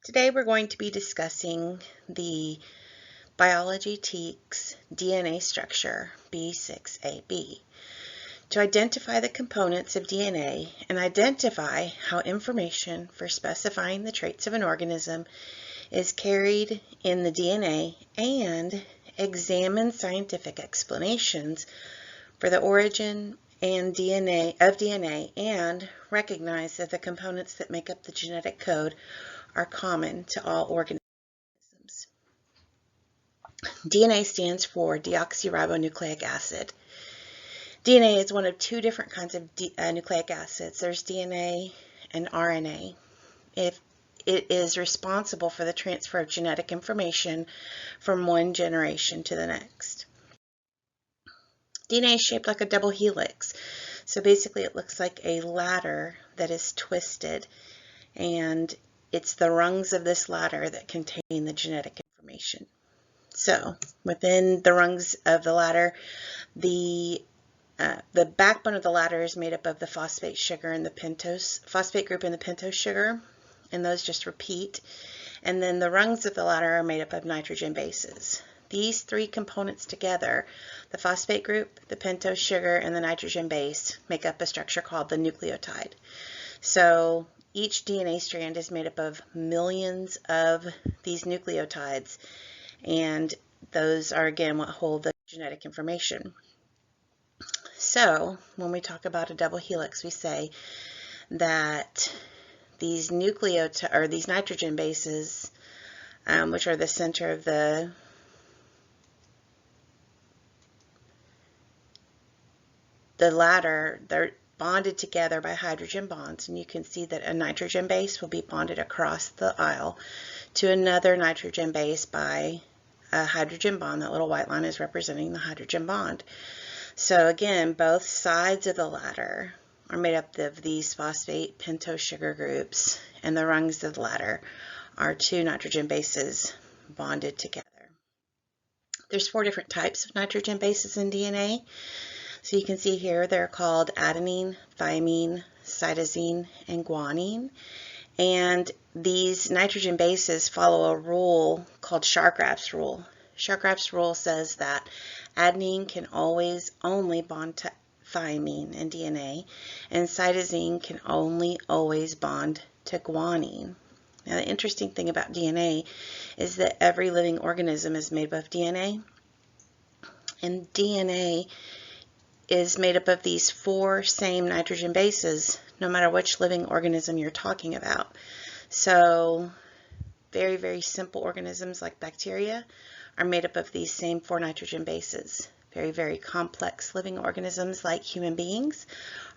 Today we're going to be discussing the Biology TEKS DNA structure B6AB to identify the components of DNA and identify how information for specifying the traits of an organism is carried in the DNA and examine scientific explanations for the origin and DNA and recognize that the components that make up the genetic code are common to all organisms. DNA stands for deoxyribonucleic acid. DNA is one of two different kinds of nucleic acids. There's DNA and RNA. It is responsible for the transfer of genetic information from one generation to the next. DNA is shaped like a double helix. So basically it looks like a ladder that is twisted, and it's the rungs of this ladder that contain the genetic information. So within the rungs of the ladder, the backbone of the ladder is made up of the phosphate sugar and the phosphate group and the pentose sugar, and those just repeat. And then the rungs of the ladder are made up of nitrogen bases. These three components together, the phosphate group, the pentose sugar, and the nitrogen base, make up a structure called the nucleotide. So each DNA strand is made up of millions of these nucleotides, and those are again what hold the genetic information. So when we talk about a double helix, we say that these these nitrogen bases, which are the center of the ladder, they're bonded together by hydrogen bonds, and you can see that a nitrogen base will be bonded across the aisle to another nitrogen base by a hydrogen bond. That little white line is representing the hydrogen bond. So again, both sides of the ladder are made up of these phosphate pentose sugar groups, and the rungs of the ladder are two nitrogen bases bonded together. There's 4 different types of nitrogen bases in DNA. So you can see here they're called adenine, thymine, cytosine, and guanine. And these nitrogen bases follow a rule called Shargraff's rule. Shargraff's rule says that adenine can always only bond to thymine in DNA, and cytosine can only always bond to guanine. Now the interesting thing about DNA is that every living organism is made up of DNA, and DNA is made up of these 4 same nitrogen bases, no matter which living organism you're talking about. So very, very simple organisms like bacteria are made up of these same 4 nitrogen bases. Very, very complex living organisms like human beings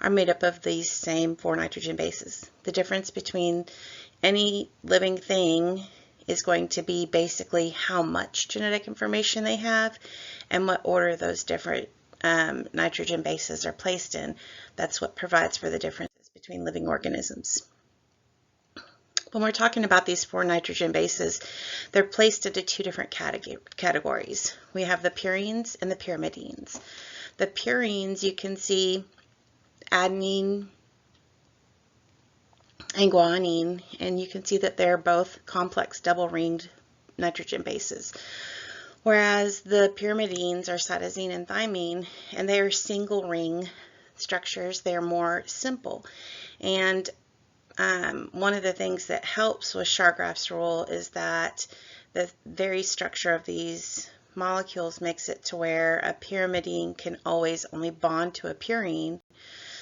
are made up of these same 4 nitrogen bases. The difference between any living thing is going to be basically how much genetic information they have and what order those different nitrogen bases are placed in. That's what provides for the differences between living organisms. When we're talking about these 4 nitrogen bases, they're placed into 2 different categories. We have the purines and the pyrimidines. The purines, you can see adenine and guanine, and you can see that they're both complex double-ringed nitrogen bases. Whereas the pyrimidines are cytosine and thymine, and they are single ring structures. They are more simple. And one of the things that helps with Shargraff's rule is that the very structure of these molecules makes it to where a pyrimidine can always only bond to a purine,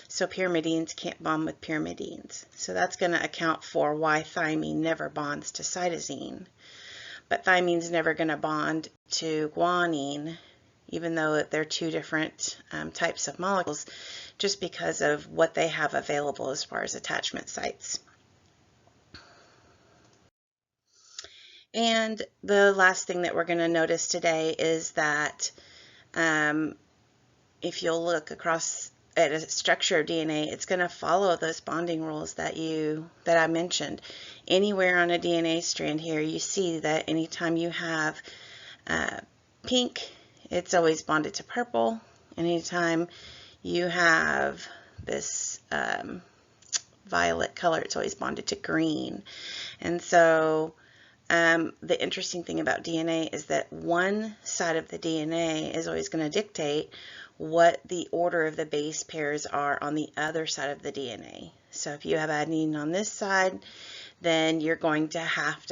so pyrimidines can't bond with pyrimidines. So that's going to account for why thymine never bonds to cytosine. But thymine's never going to bond to guanine, even though they're 2 different types of molecules, just because of what they have available as far as attachment sites. And the last thing that we're going to notice today is that if you'll look across at a structure of DNA, it's going to follow those bonding rules that I mentioned. Anywhere on a DNA strand here, you see that anytime you have pink, it's always bonded to purple. And anytime you have this violet color. It's always bonded to green. And so the interesting thing about DNA is that one side of the DNA is always going to dictate what the order of the base pairs are on the other side of the DNA. So if you have adenine on this side, then you're going to have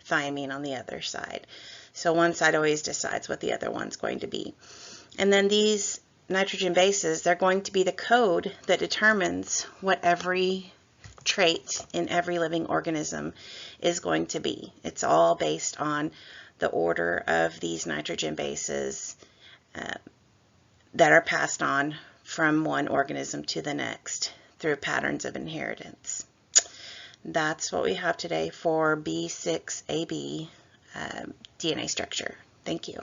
thymine on the other side. So one side always decides what the other one's going to be. And then these nitrogen bases, they're going to be the code that determines what every trait in every living organism is going to be. It's all based on the order of these nitrogen bases that are passed on from one organism to the next through patterns of inheritance. That's what we have today for B6AB DNA structure. Thank you.